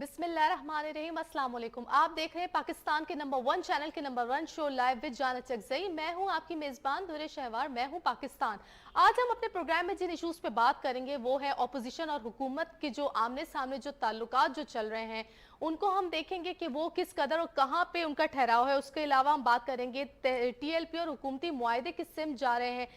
बिस्मिल्लाहिर्रहमानिर्रहीम, अस्सलाम वालेकुम। आप देख रहे हैं पाकिस्तान के नंबर 1 चैनल के number 1 show live with Jana चकजई। मैं हूं आपकी मेजबान दुरे शहवार, मैं हूं पाकिस्तान। आज हम अपने प्रोग्राम में जिन इश्यूज पे बात करेंगे वो है ऑपोजिशन और हुकूमत के जो आमने सामने जो ताल्लुकात जो चल रहे हैं उनको हम देखेंगे कि वो किस कदर और कहां पे उनका ठहराव है। उसके अलावा हम बात करेंगे TLP और हुकूमती मुआहदे किस सिम जा रहे हैं,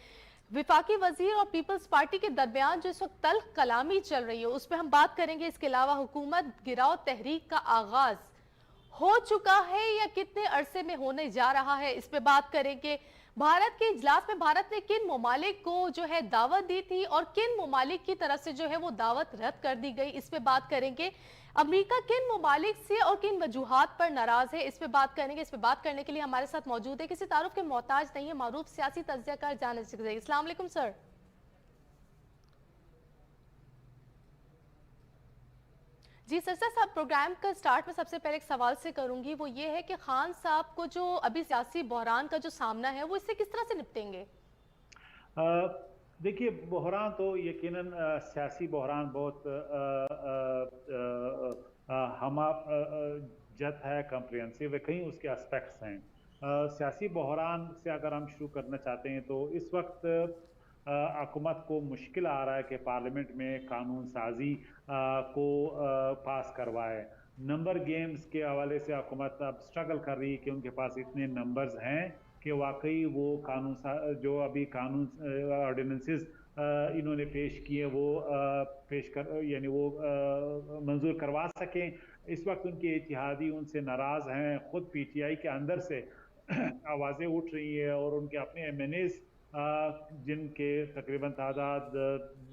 विफाकी वजीर और पीपल्स पार्टी के दरमियान जो इस वक्त तल्ख कलामी चल रही है उस पर हम बात करेंगे। इसके अलावा हुकूमत गिराव तहरीक का आगाज हो चुका है या कितने अरसे में होने जा रहा है, इस पे बात करेंगे। भारत के इजलास में भारत ने किन ममालिक को जो है दावत दी थी और किन ममालिक की तरफ से जो है वो दावत रद्द कर दी गई, इस पे बात करेंगे। अमेरिका किन ममालिक से और किन वजूहात पर नाराज है, इस पे बात करेंगे। इस पे बात करने के लिए हमारे साथ मौजूद है, किसी तारुफ के मोहताज नहीं है, मारूफ सियासी तज्जियाकार जाने से। अस्सलाम वालेकुम सर। जी सर साहब, प्रोग्राम का स्टार्ट में सबसे पहले एक सवाल से करूंगी, वो ये है कि खान साहब को जो अभी सियासी बहरान का जो सामना है वो इससे किस तरह से निपटेंगे? देखिए, बहरान तो यकीनन सियासी बहरान बहुत हम जत है, कम्प्रिहेंसिव है, कई उसके एस्पेक्ट्स हैं। सियासी बहरान से अगर हम शुरू करना चाहते हैं तो इस वक्त हुकूमत को मुश्किल आ रहा है कि पार्लियामेंट में कानून साजी को पास करवाए। नंबर गेम्स के हवाले से हुकूमत अब स्ट्रगल कर रही है कि उनके पास इतने नंबर्स हैं कि वाकई वो कानून जो अभी कानून ऑर्डिनेंसेस इन्होंने पेश किए वो पेश कर यानी वो मंजूर करवा सकें। इस वक्त उनके इत्तेहादी उनसे नाराज हैं, खुद PTI के अंदर से आवाज़ें उठ रही है और उनके अपने MNAs जिनके तकरीबन तादाद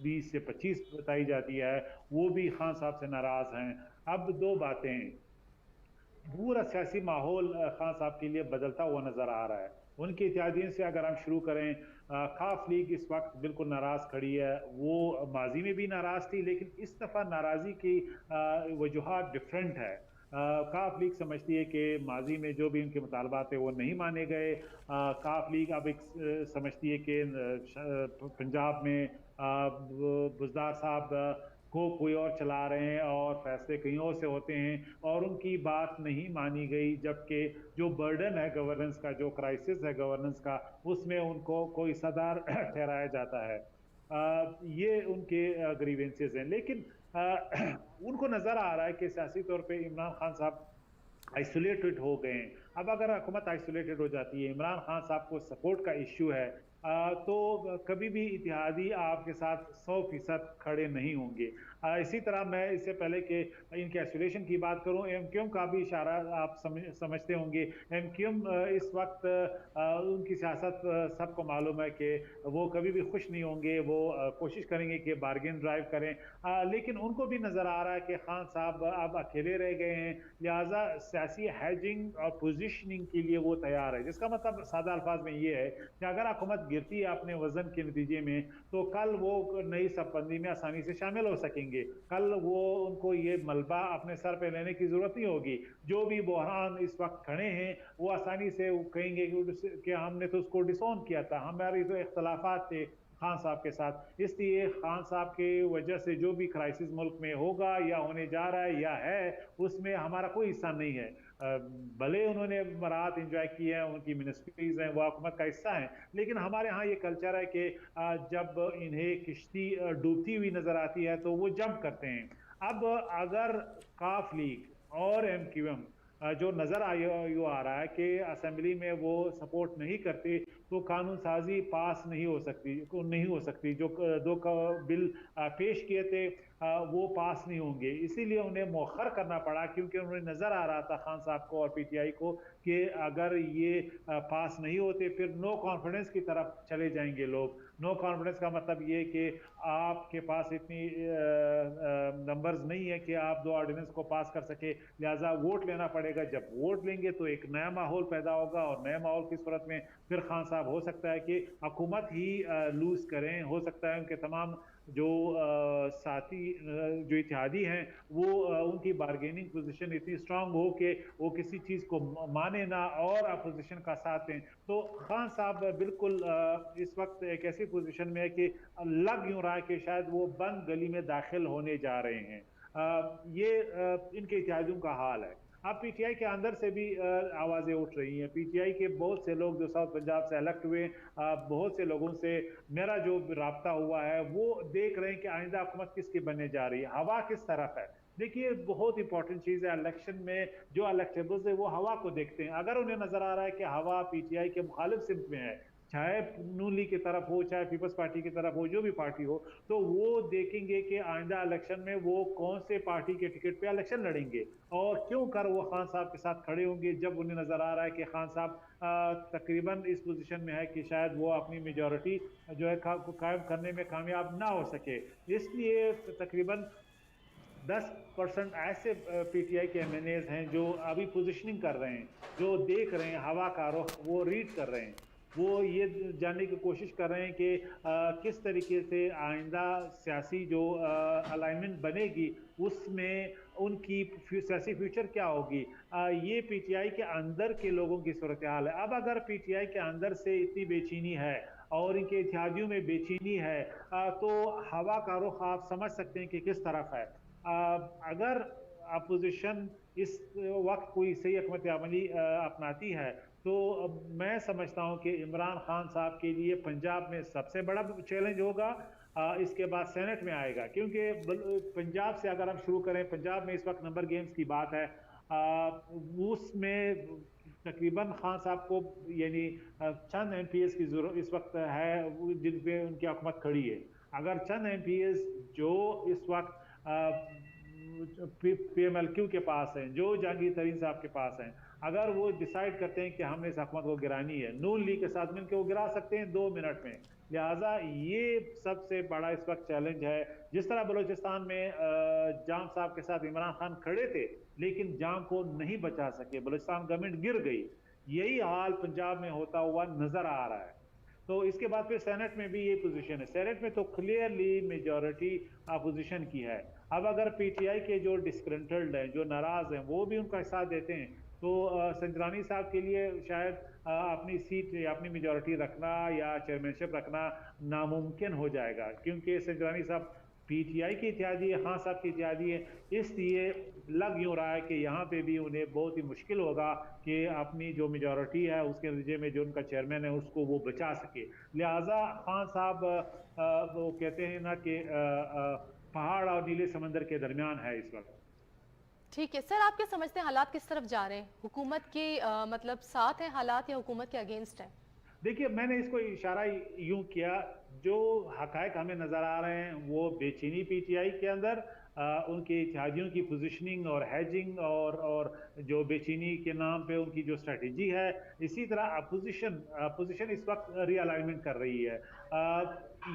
20 से 25 बताई जाती है, वो भी खान साहब से नाराज हैं। अब दो बातें हैं, पूरा सियासी माहौल खान साहब के लिए बदलता हुआ नजर आ रहा है। उनके इत्यादियों से अगर हम शुरू करें, काफ लीग इस वक्त बिल्कुल नाराज खड़ी है। वो माजी में भी नाराज थी, लेकिन इस दफा नाराजी की वजूहात डिफरेंट है। काफ लीग समझती है कि माजी में जो भी उनके मुतालबात थे वो नहीं माने गए। काफ लीग अब एक समझती है कि पंजाब में बुजदार साहब को कोई और चला रहे हैं और फैसले कहीं और से होते हैं और उनकी बात नहीं मानी गई, जबकि जो बर्डन है गवर्नेंस का, जो क्राइसिस है गवर्नेंस का, उसमें उनको कोई सदार ठहराया जाता है। ये उनके ग्रीवेंसेस हैं, लेकिन उनको नजर आ रहा है कि सियासी तौर पे इमरान खान साहब आइसोलेटेड हो गए हैं। अब अगर हुकूमत आइसोलेटेड हो जाती है, इमरान खान साहब को सपोर्ट का इश्यू है, तो कभी भी इत्तेहादी आपके साथ 100% खड़े नहीं होंगे। इसी तरह मैं इससे पहले कि इनके आइसोलेशन की बात करूं, MQM का भी इशारा आप समझते होंगे। MQM इस वक्त उनकी सियासत सबको मालूम है कि वो कभी भी खुश नहीं होंगे। वो कोशिश करेंगे कि बार्गेन ड्राइव करें, लेकिन उनको भी नजर आ रहा है कि खान साहब अब अकेले रह गए हैं, लिहाजा सियासी हैजिंग और पोजिशनिंग के लिए वो तैयार है। जिसका मतलब सादा अल्फाज में ये है कि अगर हुकूमत गिरती है अपने वजन के नतीजे में, तो कल वो नई सफबंदी में आसानी से शामिल हो सकेंगे। कल वो उनको ये मलबा अपने सर पे लेने की जरूरत नहीं होगी। जो भी बहरान इस वक्त खड़े हैं वो आसानी से कहेंगे कि हमने तो उसको डिसोन किया था, हमारी तो इख्तलाफात थे खान साहब के साथ, इसलिए खान साहब के वजह से जो भी क्राइसिस मुल्क में होगा या होने जा रहा है या है, उसमें हमारा कोई हिस्सा नहीं है। भले उन्होंने बरात एंजॉय की है, उनकी मिनिस्ट्रीज हैं, वो हुकूमत का हिस्सा है, लेकिन हमारे यहाँ ये कल्चर है कि जब इन्हें किश्ती डूबती हुई नजर आती है तो वो जंप करते हैं। अब अगर काफ लीग और MQM जो नजर आ रहा है कि असेंबली में वो सपोर्ट नहीं करती, तो कानून साजी पास नहीं हो सकती। जो दो बिल पेश किए थे वो पास नहीं होंगे, इसीलिए उन्हें मौखर करना पड़ा, क्योंकि उन्हें नजर आ रहा था खान साहब को और PTI को कि अगर ये पास नहीं होते फिर नो कॉन्फिडेंस की तरफ चले जाएंगे लोग। नो कॉन्फिडेंस का मतलब ये कि आपके पास इतनी नंबर्स नहीं है कि आप दो ऑर्डिनेंस को पास कर सके, लिहाजा वोट लेना पड़ेगा। जब वोट लेंगे तो एक नया माहौल पैदा होगा और नए माहौल की सूरत में फिर खान साहब हो सकता है कि हुकूमत ही लूज करें। हो सकता है उनके तमाम जो साथी जो इत्तेहादी हैं वो उनकी बार्गेनिंग पोजीशन इतनी स्ट्रांग हो कि वो किसी चीज को माने ना और अपोजिशन का साथ दें। तो खान साहब बिल्कुल इस वक्त एक ऐसी पोजीशन में है कि लग यूं रहा है कि शायद वो बंद गली में दाखिल होने जा रहे हैं। ये इनके इत्यादियों का हाल है। अब पीटीआई के अंदर से भी आवाज़ें उठ रही हैं। पीटीआई के बहुत से लोग जो साउथ पंजाब से इलेक्ट हुए, बहुत से लोगों से मेरा जो राब्ता हुआ है वो देख रहे हैं कि आइंदा हुकूमत किसकी बनने जा रही है, हवा किस तरफ है। देखिए, बहुत इंपॉर्टेंट चीज़ है इलेक्शन में, जो इलेक्टेबल्स है वो हवा को देखते हैं। अगर उन्हें नजर आ रहा है कि हवा पीटीआई के मुखालिफ सिमत में है, चाहे नून लीग की तरफ हो, चाहे पीपल्स पार्टी की तरफ हो, जो भी पार्टी हो, तो वो देखेंगे कि आइंदा इलेक्शन में वो कौन से पार्टी के टिकट पे इलेक्शन लड़ेंगे और क्यों कर वो खान साहब के साथ खड़े होंगे, जब उन्हें नजर आ रहा है कि खान साहब तकरीबन इस पोजीशन में है कि शायद वो अपनी मेजॉरिटी जो है कायम करने में कामयाब ना हो सके। इसलिए तकरीबन 10% ऐसे पीटीआई के एमएनएज हैं जो अभी पोजीशनिंग कर रहे हैं, जो देख रहे हैं हवा का रुख, वो रीड कर रहे हैं, वो ये जानने की कोशिश कर रहे हैं कि किस तरीके से आइंदा सियासी जो अलाइनमेंट बनेगी उसमें उनकी सियासी फ्यूचर क्या होगी। ये पीटीआई के अंदर के लोगों की सूरत हाल है। अब अगर पीटीआई के अंदर से इतनी बेचैनी है और इनके इत्यादियों में बेचैनी है, तो हवा का रुख आप समझ सकते हैं कि किस तरफ है। अगर अपोजिशन इस वक्त कोई सही हकमत अमली अपनाती है, तो मैं समझता हूं कि इमरान खान साहब के लिए पंजाब में सबसे बड़ा चैलेंज होगा। इसके बाद सेनेट में आएगा, क्योंकि पंजाब से अगर हम शुरू करें, पंजाब में इस वक्त नंबर गेम्स की बात है। उसमें तकरीबन खान साहब को यानी चंद एमपीएस की जरूरत इस वक्त है जिन पे उनकी हुकूमत खड़ी है। अगर चंद एमपीएस जो इस वक्त पीएमएलक्यू के पास हैं, जो जहांगीर तरीन साहब के पास हैं, अगर वो डिसाइड करते हैं कि हमने इस हुकूमत को गिरानी है, नून लीग के साथ मिलकर वो गिरा सकते हैं 2 मिनट में। लिहाजा ये सबसे बड़ा इस वक्त चैलेंज है। जिस तरह बलूचिस्तान में जाम साहब के साथ इमरान खान खड़े थे लेकिन जाम को नहीं बचा सके, बलूचिस्तान गवर्नमेंट गिर गई, यही हाल पंजाब में होता हुआ नजर आ रहा है। तो इसके बाद फिर सेनेट में भी ये पोजीशन है। सेनेट में तो क्लियरली मेजॉरिटी अपोजिशन की है। अब अगर पीटीआई के जो डिस्ग्रंटल्ड हैं, जो नाराज हैं, वो भी उनका साथ देते हैं, तो संजरानी साहब के लिए शायद अपनी सीट या अपनी मेजॉरिटी रखना या चेयरमैनशिप रखना नामुमकिन हो जाएगा, क्योंकि संजरानी साहब पीटीआई की इत्यादी है, खान साहब की इत्यादी है। इसलिए लग यूं रहा है कि यहाँ पे भी उन्हें बहुत ही मुश्किल होगा कि अपनी जो मेजॉरिटी है उसके नतीजे में जो उनका चेयरमैन है उसको वो बचा सके। लिहाजा खान साहब वो कहते हैं ना कि पहाड़ और नीले समंदर के दरमियान है इस वक्त। ठीक है सर, आप क्या समझते हैं हालात किस तरफ जा रहे हैं? हुकूमत के मतलब साथ है हालात या हुकूमत के अगेंस्ट है? देखिए, मैंने इसको इशारा यूं किया, जो हकायक हमें नजर आ रहे हैं वो बेचैनी पीटीआई के अंदर, उनके इत्यादियों की पोजीशनिंग और हैजिंग और जो बेचैनी के नाम पे उनकी जो स्ट्रेटजी है। इसी तरह अपोजिशन इस वक्त रीअलाइनमेंट कर रही है।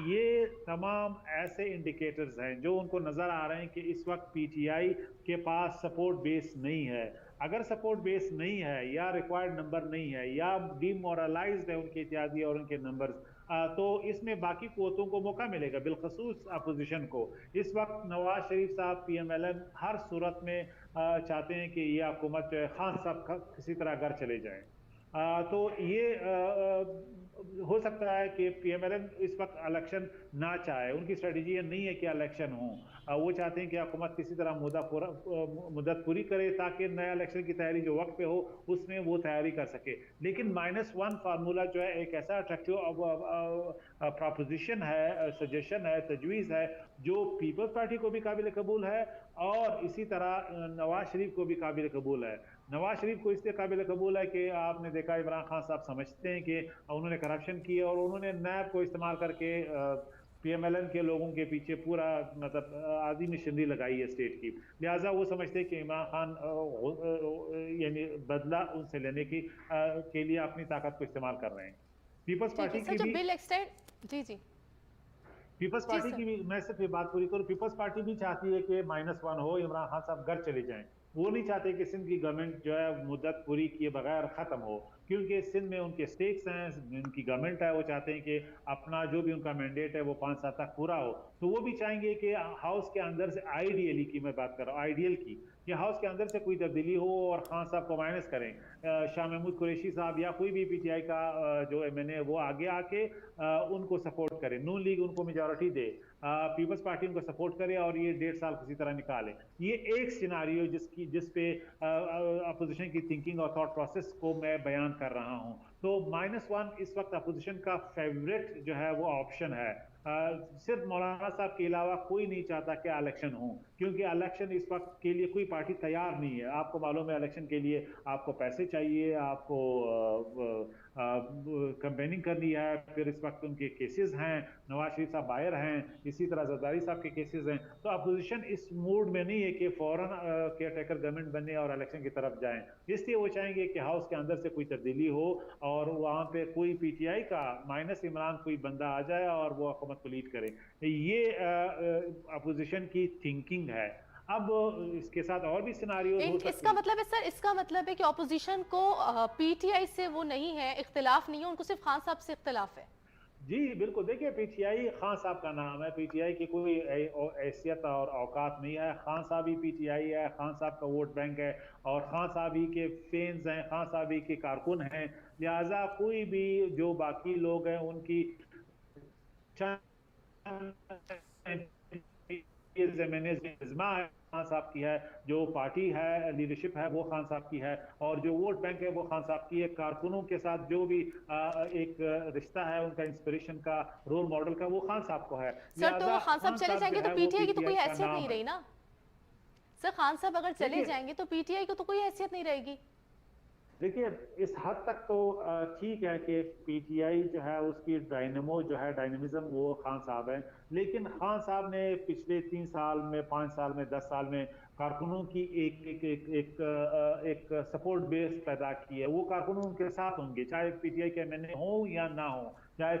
ये तमाम ऐसे इंडिकेटर्स हैं जो उनको नजर आ रहे हैं कि इस वक्त पीटीआई के पास सपोर्ट बेस नहीं है। अगर सपोर्ट बेस नहीं है या रिक्वायर्ड नंबर नहीं है या डिमोरलाइज्ड है उनके इत्यादि और उनके नंबर्स, तो इसमें बाकी कुव्वतों को मौका मिलेगा, बिलखसूस अपोजिशन को। इस वक्त नवाज शरीफ साहब पीएमएलएन हर सूरत में चाहते हैं कि ये हुकूमत जो है खान साहब किसी तरह घर चले जाए। तो ये हो सकता है कि पीएमएलएन इस वक्त इलेक्शन ना चाहे, उनकी स्ट्रेटजी नहीं है कि इलेक्शन हो। वो चाहते हैं कि हुकूमत किसी तरह मुद्दत पूरी करे ताकि नया इलेक्शन की तैयारी जो वक्त पे हो उसमें वो तैयारी कर सके। लेकिन -1 फार्मूला जो है एक ऐसा अट्रैक्टिव प्रोपोजिशन है, सजेशन है, तजवीज़ है, जो पीपल्स पार्टी को भी काबिल कबूल है और इसी तरह नवाज शरीफ को भी काबिल कबूल है। नवाज शरीफ को इसलिए काबिल कबूल है कि आपने देखा इमरान खान साहब समझते हैं कि उन्होंने करप्शन की और उन्होंने नैब को इस्तेमाल करके पीएमएलएन के लोगों के पीछे पूरा मतलब आधी मशीनरी लगाई है स्टेट की। लिहाजा वो समझते हैं कि इमरान खान यानी बदला उनसे लेने की के लिए अपनी ताकत को इस्तेमाल कर रहे हैं। पीपल्स पार्टी की भी बिल एक्सटेंड जी पीपल्स पार्टी की भी, मैं सिर्फ ये बात पूरी करूं, पीपल्स पार्टी भी चाहती है कि -1 हो, इमरान खान साहब घर चले जाएं। वो नहीं चाहते कि सिंध की गवर्नमेंट जो है मुद्दत पूरी किए बगैर खत्म हो, क्योंकि सिंध में उनके स्टेक्स हैं, उनकी गवर्नमेंट है, वो चाहते हैं कि अपना जो भी उनका मैंडेट है वो 5 साल तक पूरा हो। तो वो भी चाहेंगे कि हाउस के अंदर से आइडियली की मैं बात कर रहा हूँ, आइडियल की, कि हाउस के अंदर से कोई तब्दीली हो और खान साहब को माइनस करें। शाह महमूद कुरैशी साहब या कोई भी पीटीआई का जो एमएनए वो आगे आके उनको सपोर्ट करे, नून लीग उनको मेजोरिटी दे, पीपल्स पार्टी उनको सपोर्ट करे और ये 1.5 साल किसी तरह निकाले। ये एक सिनारियो जिस पे अपोजिशन की थिंकिंग और थॉट प्रोसेस को मैं बयान कर रहा हूं। तो -1 इस वक्त अपोजिशन का फेवरेट जो है वो ऑप्शन है। सिर्फ मौलाना साहब के अलावा कोई नहीं चाहता कि इलेक्शन हो, क्योंकि इलेक्शन इस वक्त के लिए कोई पार्टी तैयार नहीं है। आपको मालूम है इलेक्शन के लिए आपको पैसे चाहिए, आपको कैंपेनिंग करनी है, फिर इस वक्त उनके केसेस हैं, नवाज शरीफ साहब बाहर हैं, इसी तरह जरदारी साहब के केसेस हैं। तो अपोजिशन इस मूड में नहीं है कि फौरन केयर टेकर गवर्नमेंट बने और इलेक्शन की तरफ जाएं। इसलिए वो चाहेंगे कि हाउस के अंदर से कोई तब्दीली हो और वहां पे कोई पीटीआई का माइनस इमरान कोई बंदा आ जाए और वो हुकूमत को लीड करे। ये अपोजिशन की थिंकिंग है। अब इसके साथ और भी सिनारियोज हो सकते इसका हैं। मतलब है सर, इसका मतलब है कि ऑपोजिशन को पीटीआई से वो नहीं है, इख्तिलाफ नहीं है, उनको सिर्फ खान साहब से इख्तिलाफ है। जी बिल्कुल, देखिए पीटीआई खान साहब का नाम है, पीटीआई की कोई हैसियत और औकात नहीं है। खान साहब ही पीटीआई है, खान साहब का वोट बैंक है और खान साहब ही के फैंस हैं, खान साहब ही के कारकुन हैं। लिहाजा कोई भी जो बाकी लोग हैं उनकी खान साहब की है, जो पार्टी है लीडरशिप है वो खान साहब की है और जो वोट बैंक है वो खान साहब की है। कारकुनों के साथ जो भी एक रिश्ता है उनका, इंस्पिरेशन का, रोल मॉडल का, वो खान साहब को है। सर तो लिहाजा खान साहब खान चले साहब जो जाएंगे तो है वो पीटीआई की तो कोई पीटीआई का हैसियत नहीं नाम है। रही ना। सर खान साहब अगर चले देखिए जाएंगे तो पीटीआई को तो कोई हैसियत नहीं रहेगी। देखिए इस हद तक तो ठीक है कि पीटीआई जो है उसकी डायनेमो जो है, डायनेमिज्म, वो खान साहब है। लेकिन खान साहब ने पिछले 3 साल में, 5 साल में, 10 साल में कारकुनों की एक सपोर्ट बेस पैदा की है। वो कारकुनों उनके साथ होंगे, चाहे पीटीआई के एमएनए हो या ना हो, चाहे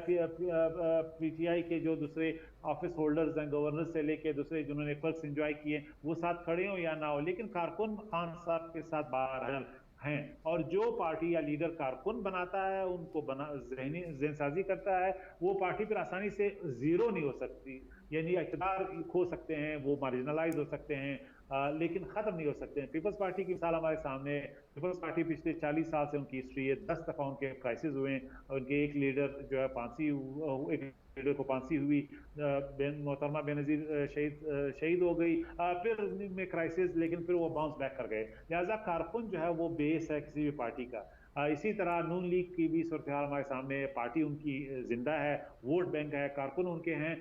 पीटीआई के जो दूसरे ऑफिस होल्डर्स हैं, गवर्नर से लेके दूसरे जिन्होंने पर्क्स एंजॉय किए, वो साथ खड़े हो या ना हो, लेकिन कारकुन खान साहब के साथ बाहर हैं। और जो पार्टी या लीडर कारकुन बनाता है, उनको जहनसाजी करता है, वो पार्टी फिर आसानी से जीरो नहीं हो सकती। यानी इक़्तिदार खो सकते हैं, वो मार्जिनलाइज हो सकते हैं, लेकिन खत्म नहीं हो सकते हैं। पीपल्स पार्टी की मिसाल हमारे सामने। पीपल्स पार्टी पिछले 40 साल से उनकी हिस्ट्री है, 10 दफा उनके क्राइसिस हुए, उनके एक लीडर जो है एक लीडर को फांसी हुई, मोहतरमा बेनजीर शहीद हो गई, फिर में क्राइसिस, लेकिन फिर वो बाउंस बैक कर गए। लिहाजा कारकुन जो है वो बेस है किसी भी पार्टी का। इसी तरह नून लीग की भी सूरत हाल हमारे सामने है, पार्टी उनकी जिंदा है, वोट बैंक है, कारकुन उनके हैं।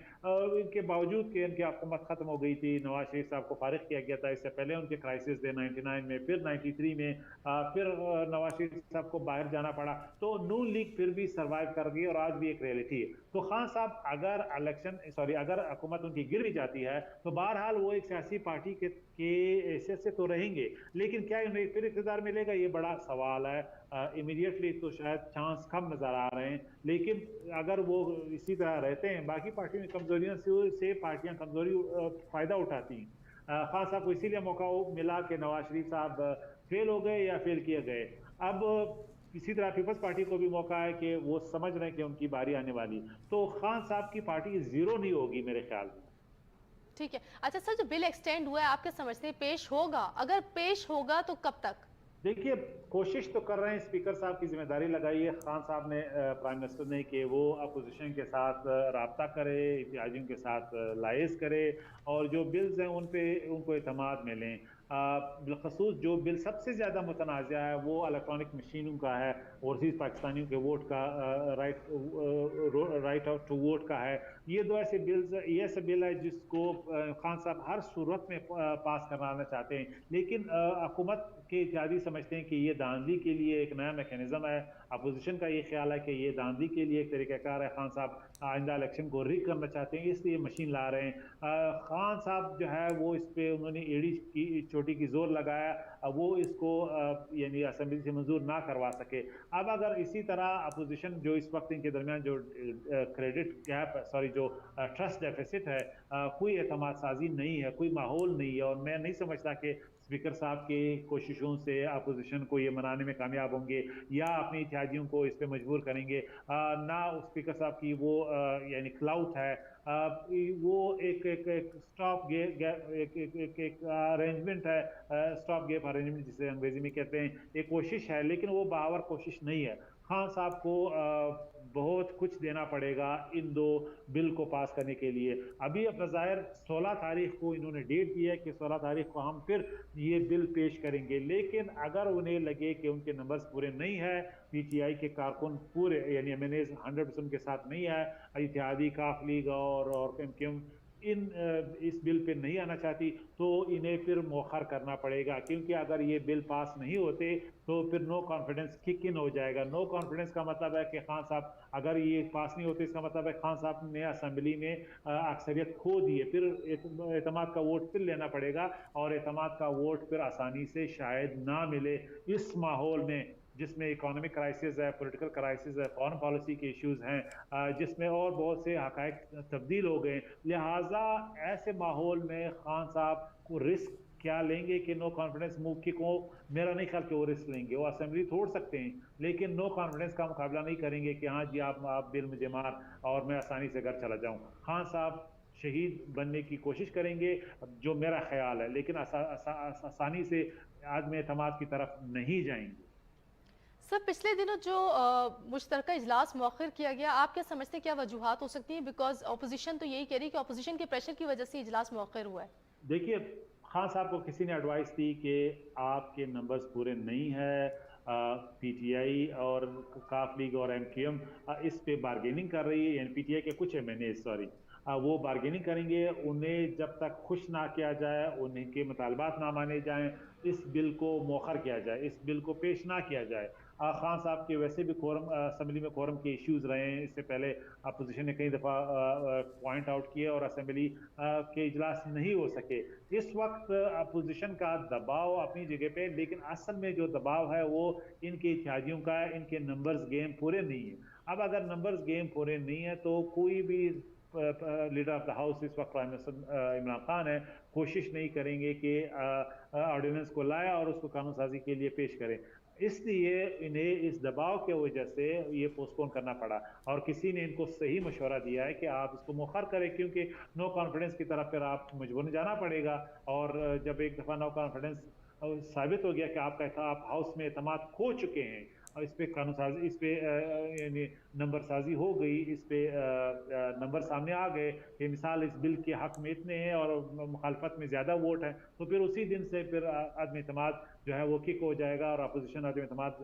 इनके बावजूद कि इनकी हुकूमत खत्म हो गई थी, नवाज शरीफ साहब को फारिग किया गया था, इससे पहले उनके क्राइसिस थे 99 में, फिर 93 में, फिर नवाज शरीफ साहब को बाहर जाना पड़ा, तो नून लीग फिर भी सर्वाइव कर गई और आज भी एक रियलिटी है। तो खान साहब अगर हुकूमत उनकी गिर भी जाती है तो बहरहाल वो एक सियासी पार्टी के हैसियत से तो रहेंगे, लेकिन क्या उन्हें फिर इक़्तिदार मिलेगा, ये बड़ा सवाल है। इमीडिएटली तो शायद चांस कम नजर आ रहे हैं, लेकिन अगर वो इसी तरह रहते हैं, बाकी पार्टियों की कमजोरियों से पार्टियां कमजोरी फायदा उठाती हैं। खान साहब को इसीलिए मौका मिला कि नवाज शरीफ साहब फेल हो गए या फेल किए गए। अब इसी तरह पीपल्स पार्टी को भी मौका है कि वो समझ रहे हैं कि उनकी बारी आने वाली, तो खान साहब की पार्टी जीरो नहीं होगी मेरे ख्याल में। ठीक है। अच्छा सर, जो बिल एक्सटेंड हुआ है आपके समझ से पेश होगा, अगर पेश होगा तो कब तक? देखिए कोशिश तो कर रहे हैं, स्पीकर साहब की जिम्मेदारी लगाई है खान साहब ने, प्राइम मिनिस्टर ने, कि वो अपोजिशन के साथ राब्ता करे, इत्तेहादियों के साथ लाइज करे और जो बिल्स हैं उन पे उनको एतमाद में लें। बिलखसूस जो बिल सबसे ज़्यादा मुतनाज़ा है वो इलेक्ट्रॉनिक मशीनों का है, ओवरसीज़ पाकिस्तानियों के वोट का, राइट ऑफ टू वोट का है। ये दो ऐसे बिल्स, ये ऐसा बिल है जिसको खान साहब हर सूरत में पास कराना चाहते हैं, लेकिन हुकूमत के इत्तेहादी समझते हैं कि ये धांधली के लिए एक नया मैकेनिज्म है। अपोजिशन का ये ख्याल है कि ये धांधली के लिए एक तरीक़ाकार है, खान साहब आइंदा इलेक्शन को रिग करना चाहते हैं, इसलिए मशीन ला रहे हैं। खान साहब जो है वो इस पे उन्होंने एड़ी की चोटी की जोर लगाया, वो इसको यानी असेंबली से मंजूर ना करवा सके। अब अगर इसी तरह अपोजिशन जो इस वक्त इनके दरमियान जो क्रेडिट गैप, सॉरी जो ट्रस्ट डेफिसिट है, कोई एतमाद साजी नहीं है, कोई माहौल नहीं है, और मैं नहीं समझता कि स्पीकर साहब की कोशिशों से अपोजिशन को ये मनाने में कामयाब होंगे या अपने इत्तेहादियों को इस पे मजबूर करेंगे। ना स्पीकर साहब की वो यानी क्लाउट है, वो एक स्टॉप एक अरेंजमेंट है, स्टॉप गेप अरेंजमेंट जिसे अंग्रेजी में कहते हैं, एक कोशिश है लेकिन वो बावर कोशिश नहीं है। खान साहब को बहुत कुछ देना पड़ेगा इन दो बिल को पास करने के लिए। अभी अब ज़ाहिर 16 तारीख को इन्होंने डेट दी है कि 16 तारीख को हम फिर ये बिल पेश करेंगे, लेकिन अगर उन्हें लगे कि उनके नंबर्स पूरे नहीं है, पीटीआई के कारकुन पूरे यानी एमएनए 100% के साथ नहीं है, इत्तेहादी काफ लीग और एमक्यूएम इस बिल पे नहीं आना चाहती, तो इन्हें फिर मौखर करना पड़ेगा, क्योंकि अगर ये बिल पास नहीं होते तो फिर नो कॉन्फिडेंस किक इन हो जाएगा। नो कॉन्फिडेंस का मतलब है कि खान साहब अगर ये पास नहीं होते, इसका मतलब है खान साहब ने असेंबली में अक्सरियत खो दी है, फिर एतमाद का वोट फिर लेना पड़ेगा और एतमाद का वोट फिर आसानी से शायद ना मिले। इस माहौल में जिसमें इकोनॉमिक क्राइसिस है, पॉलिटिकल क्राइसिस है, फॉरेन पॉलिसी के इश्यूज हैं, जिसमें और बहुत से हकायक तब्दील हो गए, लिहाजा ऐसे माहौल में खान साहब को रिस्क क्या लेंगे कि नो कॉन्फिडेंस मूव की को, मेरा नहीं ख्याल कि वो रिस्क लेंगे। वो असेंबली तोड़ सकते हैं लेकिन नो कॉन्फिडेंस का मुकाबला नहीं करेंगे कि हाँ जी आप बिल मुझे मार और मैं आसानी से घर चला जाऊं। खान साहब शहीद बनने की कोशिश करेंगे जो मेरा ख्याल है, लेकिन आसानी से आदम एतमाद की तरफ नहीं जाएंगे। सर, पिछले दिनों जो मुश्तरका इजलास मौखर किया गया, आप क्या समझते हैं क्या वजूहात हो सकती हैं? बिकॉज अपोजिशन तो यही कह रही है कि अपोजिशन के प्रेशर की वजह से इजलास मौखर हुआ है। देखिए, खान साहब को किसी ने एडवाइस दी कि आपके नंबर्स पूरे नहीं है, पीटीआई और काफ लीग और एमक्यूएम इस पे बार्गेनिंग कर रही है, यानी पीटीआई के कुछ एमएनए सॉरी वो बार्गेनिंग करेंगे। उन्हें जब तक खुश ना किया जाए, उन्हीं के मुतालबात ना माने जाएं, इस बिल को मौखर किया जाए, इस बिल को पेश ना किया जाए। खान साहब के वैसे भी कोरम असेंबली में कोरम के इश्यूज रहे हैं, इससे पहले अपोजिशन ने कई दफ़ा पॉइंट आउट किए और असेंबली के इजलास नहीं हो सके। इस वक्त अपोजिशन का दबाव अपनी जगह पे, लेकिन असल में जो दबाव है वो इनके इत्तेहादियों का है, इनके नंबर्स गेम पूरे नहीं है। अब अगर नंबर्स गेम पूरे नहीं है तो कोई भी लीडर ऑफ द हाउस इस वक्त प्राइम मिनिस्टर इमरान खान है, कोशिश नहीं करेंगे कि ऑर्डिनेंस को लाया और उसको कानून साजी के लिए पेश करें। इसलिए इन्हें इस दबाव की वजह से ये पोस्टपोन करना पड़ा और किसी ने इनको सही मशवरा दिया है कि आप इसको मुखर करें, क्योंकि नो कॉन्फिडेंस की तरफ फिर आप मजबूरन जाना पड़ेगा। और जब एक दफ़ा नो कॉन्फिडेंस साबित हो गया कि आप हाउस में एतमाद खो चुके हैं और इस पे कानून साजी, इस पे यानी नंबर साजी हो गई, इस पे नंबर सामने आ गए कि मिसाल इस बिल के हक में इतने हैं और मुखालफत में ज़्यादा वोट हैं, तो फिर उसी दिन से फिर आदम एतमाद जो है वो किक हो जाएगा और अपोजिशन आदम एतमाद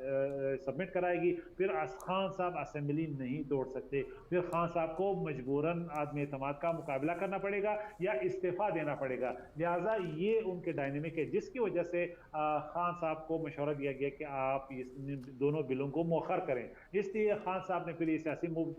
सबमिट कराएगी। फिर खान साहब असेंबली नहीं तोड़ सकते, फिर खान साहब को मजबूरन आदम एतमाद का मुकाबला करना पड़ेगा या इस्तीफ़ा देना पड़ेगा। लिहाजा ये उनके डायनेमिक है जिसकी वजह से खान साहब को मशवरा दिया गया कि आप इस दोनों बिलों को मौखर करें। इसलिए खान साहब ने फिर ये सियासी मूव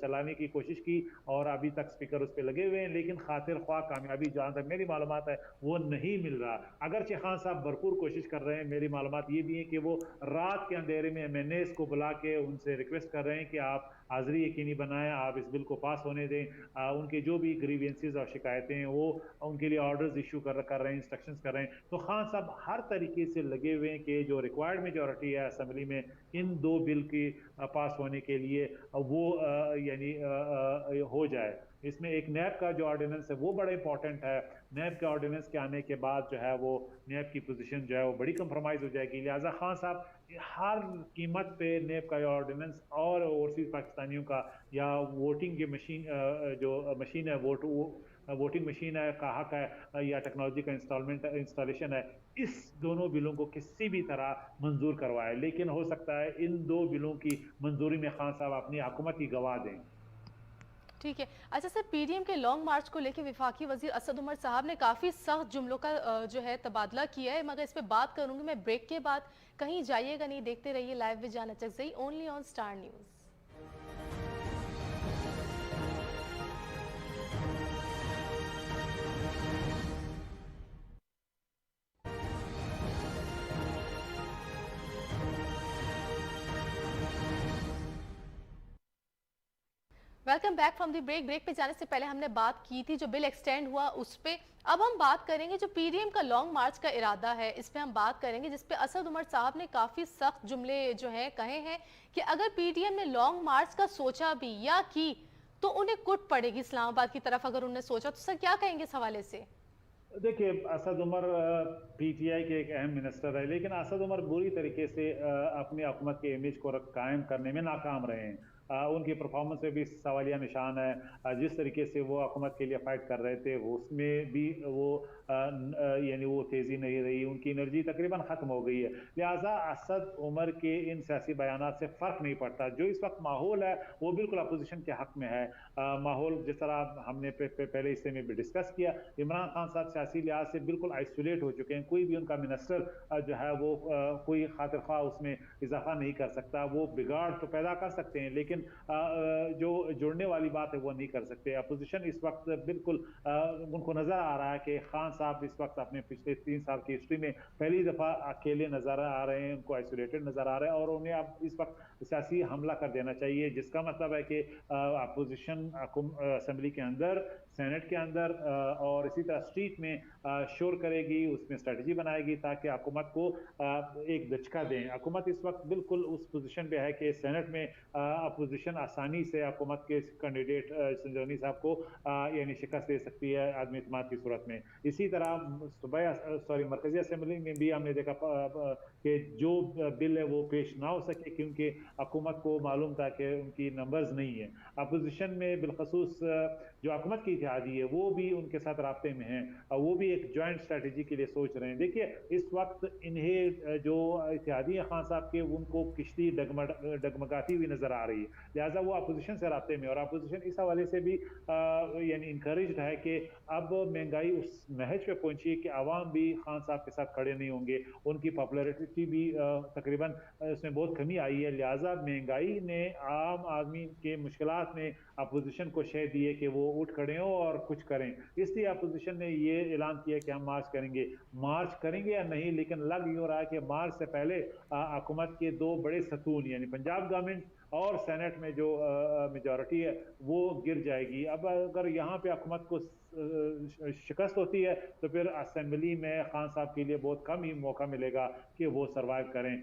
चलाने की कोशिश की और अभी तक स्पीकर उस पर लगे हुए हैं, लेकिन खातिर ख्वाह कामयाबी जहाँ तक मेरी मालूमात है वो नहीं मिल रहा। अगरचे खान साहब भरपूर कोशिश कर रहे हैं, मेरी मालूमात ये भी है कि वो रात के अंधेरे में एमएनएस को बुला के उनसे रिक्वेस्ट कर रहे हैं कि आप हाजिरी यकीनी बनाएं, आप इस बिल को पास होने दें। उनके जो भी ग्रीवेंसेस और शिकायतें हैं वो उनके लिए ऑर्डर्स इशू कर रहे हैं, इंस्ट्रक्शंस कर रहे हैं। तो खान साहब हर तरीके से लगे हुए हैं कि जो रिक्वायर्ड मेजॉरिटी है असेंबली में इन दो बिल की पास होने के लिए वो यानी हो जाए। इसमें एक नैब का जो ऑर्डिनेंस है वो बड़ा इंपॉर्टेंट है। नैब के ऑर्डिनेंस के आने के बाद जो है वो नैब की पोजीशन जो है वो बड़ी कंप्रोमाइज हो जाएगी। लिहाजा खान साहब हर कीमत पे नैब का ऑर्डिनेंस और ओवरसीज पाकिस्तानियों का या वोटिंग की मशीन जो मशीन है वोटिंग मशीन है का हक है या टेक्नोलॉजी का इंस्टॉलेशन है, इस दोनों बिलों को किसी भी तरह मंजूर करवाए। लेकिन हो सकता है इन दो बिलों की मंजूरी में खान साहब अपनी हुकूमत ही गवा दें। ठीक है। अच्छा सर, पीडीएम के लॉन्ग मार्च को लेकर वफाकी वजीर असद उमर साहब ने काफ़ी सख्त जुमलों का जो है तबादला किया है, मगर इस पर बात करूंगी मैं ब्रेक के बाद। कहीं जाइएगा नहीं, देखते रहिए live with Jana Chakzai only on Star News. Welcome back from the break. Break पे जाने से पहले हमने बात की थी जो बिल एक्सटेंड हुआ उस पे। अब हम बात करेंगे जो पीडीएम का लॉन्ग मार्च का इरादा है, इस पे हम बात करेंगे, जिस पे असद उमर साहब ने काफी सख्त जुमले जो है कहे हैं कि अगर पीडीएम ने लॉन्ग मार्च का सोचा भी या की तो उन्हें कुट पड़ेगी इस्लामाबाद की तरफ अगर उन्होंने सोचा। तो सर क्या कहेंगे इस हवाले से? देखिए, असद उमर पीटीआई के एक अहम मिनिस्टर है, लेकिन असद उमर बुरी तरीके से अपनी हुकूमत के इमेज को कायम करने में नाकाम रहे हैं। उनकी परफॉर्मेंस में भी सवालिया निशान है। जिस तरीके से वो हुकूमत के लिए फाइट कर रहे थे उसमें भी वो यानी वो तेज़ी नहीं रही, उनकी एनर्जी तकरीबन ख़त्म हो गई है। लिहाजा असद उमर के इन सियासी बयानात से फ़र्क नहीं पड़ता। जो इस वक्त माहौल है वो बिल्कुल अपोजिशन के हक़ में है। माहौल जिस तरह हमने पहले हिस्से में भी डिस्कस किया, इमरान खान साहब सियासी लिहाज से बिल्कुल आइसोलेट हो चुके हैं। कोई भी उनका मिनिस्टर जो है वो कोई खातिर ख्वाह उसमें इजाफा नहीं कर सकता। वो बिगाड़ तो पैदा कर सकते हैं, लेकिन जो जुड़ने वाली बात है वो नहीं कर सकते। अपोजिशन इस वक्त बिल्कुल उनको नजर आ रहा है कि खान साहब इस वक्त अपने पिछले 3 साल की हिस्ट्री में पहली दफा अकेले नजर आ रहे हैं, उनको आइसोलेटेड नजर आ रहे हैं और उन्हें अब इस वक्त सियासी हमला कर देना चाहिए, जिसका मतलब है कि अपोजिशन असेंबली के अंदर, सेनेट के अंदर और इसी तरह स्ट्रीट में शोर करेगी, उसमें स्ट्रेटजी बनाएगी ताकि हुकूमत को एक दचका दें। हुकूमत इस वक्त बिल्कुल उस पोजीशन पे है कि सेनेट में अपोजिशन आसानी से हुकूमत के कैंडिडेट संजौनी साहब को यानी शिकस्त दे सकती है आदमी इत्मीनान की सूरत में। इसी तरह मरकजी असेंबली में भी हमने देखा कि जो बिल है वो पेश ना हो सके क्योंकि हुकूमत को मालूम था कि उनकी नंबर्स नहीं है। अपोजिशन में बिलखसूस जो हुकूमत की इत्तेहादी है वो भी उनके साथ राब्ते में है, वो भी एक जॉइंट स्ट्रैटेजी के लिए सोच रहे हैं। देखिए, इस वक्त इन्हें जो इत्तेहादी है खान साहब के, उनको किश्ती डगमगाती हुई नजर आ रही है। लिहाजा वो अपोजिशन से राब्ते में, और अपोजिशन इस हवाले से भी यानी इंकरेज्ड है कि अब महंगाई उस महज पे पहुंची है कि आवाम भी खान साहब के साथ खड़े नहीं होंगे। उनकी पॉपुलैरिटी भी तकरीबन उसमें बहुत कमी आई है। लिहाजा महंगाई ने आम आदमी के मुश्किलात में अपोजिशन को शह दी है कि वो उठ खड़े हों और कुछ करें। इसलिए अपोजिशन ने ये ऐलान किया कि हम मार्च करेंगे या नहीं, लेकिन लग यूं रहा है कि मार्च से पहले हुकूमत के दो बड़े सतून यानी पंजाब गवर्नमेंट और सेनेट में जो मेजॉरिटी है वो गिर जाएगी। अब अगर यहाँ पे हुकूमत को शिकस्त होती है तो फिर असेंबली में खान साहब के लिए बहुत कम ही मौका मिलेगा कि वो सरवाइव करें।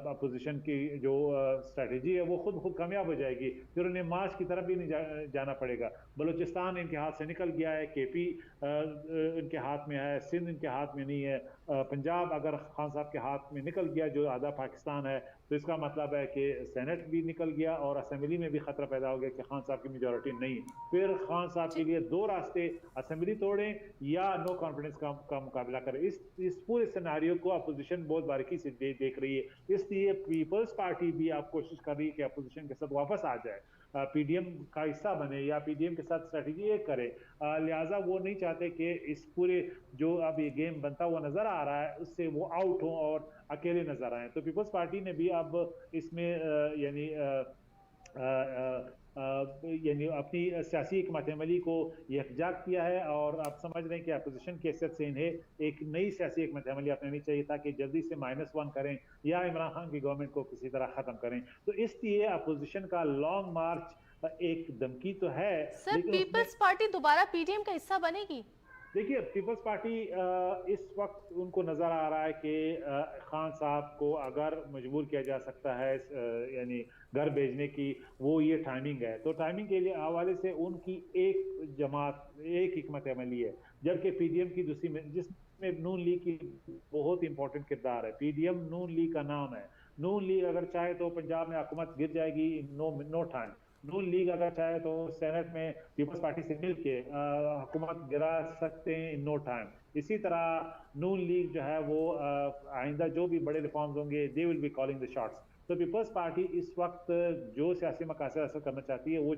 अपोजिशन की जो स्ट्रेटजी है वो खुद कामयाब हो जाएगी, फिर उन्हें मार्च की तरफ भी नहीं जाना पड़ेगा। बलूचिस्तान इनके हाथ से निकल गया है, केपी इनके हाथ में है, सिंध इनके हाथ में नहीं है। पंजाब अगर खान साहब के हाथ में निकल गया जो आधा पाकिस्तान है, तो इसका मतलब है कि सेनेट भी निकल गया और असेंबली में भी खतरा पैदा हो गया कि खान साहब की मेजॉरिटी नहीं। फिर खान साहब के लिए दो रास्ते, असेंबली तोड़ें या नो कॉन्फिडेंस का मुकाबला करें। इस पूरे सिनेरियो को अपोजिशन बहुत बारीकी से देख रही है। इसलिए पीपल्स पार्टी भी आप कोशिश कर रही है कि अपोजिशन के साथ वापस आ जाए, पीडीएम का हिस्सा बने या पीडीएम के साथ स्ट्रेटेजी एक करे। लिहाजा वो नहीं चाहते कि इस पूरे जो अब ये गेम बनता हुआ नजर आ रहा है उससे वो आउट हो और अकेले नजर आए। तो पीपल्स पार्टी ने भी अब इसमें यानी अपनी सियासी हिकमत अमली को यकजा किया है और आप समझ रहे हैं कि अपोजिशन की हैसियत से इन्हें एक नई सियासी हिकमत अमली अपनानी चाहिए ताकि जल्दी से -1 करें या इमरान खान की गवर्नमेंट को किसी तरह खत्म करें। तो इसलिए अपोजिशन का लॉन्ग मार्च एक धमकी तो है, सर लेकिन उसमें पीपल्स पार्टी दोबारा पीडीएम का हिस्सा बनेगी? देखिए, पीपल्स पार्टी इस वक्त उनको नजर आ रहा है कि खान साहब को अगर मजबूर किया जा सकता है यानी घर भेजने की, वो ये टाइमिंग है। तो टाइमिंग के लिए हवाले से उनकी एक जमात, एक हिकमत अमली है, जबकि पीडीएम की दूसरी में जिसमें नून लीग की बहुत इंपॉर्टेंट किरदार है। पीडीएम नून लीग का नाम है। नून लीग अगर चाहे तो पंजाब में हुकूमत गिर जाएगी नो टाइम। नून लीग अगर चाहे तो सेनेट में पीपल्स पार्टी से मिलके हुकूमत गिरा सकते हैं इन नो टाइम। इसी तरह नून लीग जो है वो आइंदा जो भी बड़े रिफॉर्म्स होंगे they will be calling the shots. तो पीपल्स पार्टी इस वक्त जो सियासी मकासद हासिल करना चाहती है वो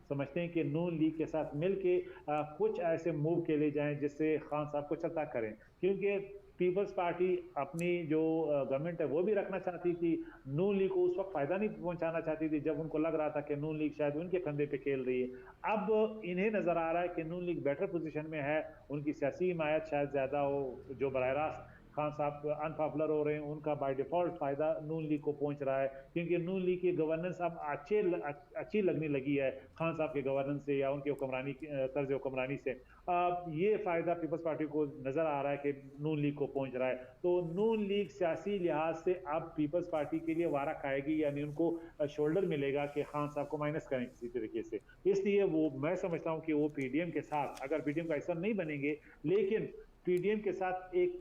समझते हैं कि नून लीग के साथ मिलके कुछ ऐसे मूव के लिए जाएं जिससे खान साहब को चलता करें, क्योंकि पीपल्स पार्टी अपनी जो गवर्नमेंट है वो भी रखना चाहती थी। नून लीग को उस वक्त फायदा नहीं पहुंचाना चाहती थी जब उनको लग रहा था कि नून लीग शायद उनके कंधे पे खेल रही है। अब इन्हें नजर आ रहा है कि नून लीग बेटर पोजीशन में है, उनकी सियासी हिमायत शायद ज्यादा हो जो बराह रास्त खान साहब अनपॉपुलर हो रहे हैं, उनका बाय डिफॉल्ट फायदा नून लीग को पहुंच रहा है, क्योंकि नून लीग की गवर्नेंस अब अच्छी लगने लगी है खान साहब के गवर्नेंस से या उनकी हुक्मरानी तर्ज हुक्मरानी से। ये फायदा पीपल्स पार्टी को नजर आ रहा है कि नून लीग को पहुंच रहा है। तो नून लीग सियासी लिहाज से अब पीपल्स पार्टी के लिए वारा खाएगी, यानी उनको शोल्डर मिलेगा कि खान साहब को माइनस करें किसी तरीके से। इसलिए वो मैं समझता हूं कि वो पीडीएम के साथ, अगर पीडीएम का हिस्सा नहीं बनेंगे, लेकिन पीडीएम के साथ एक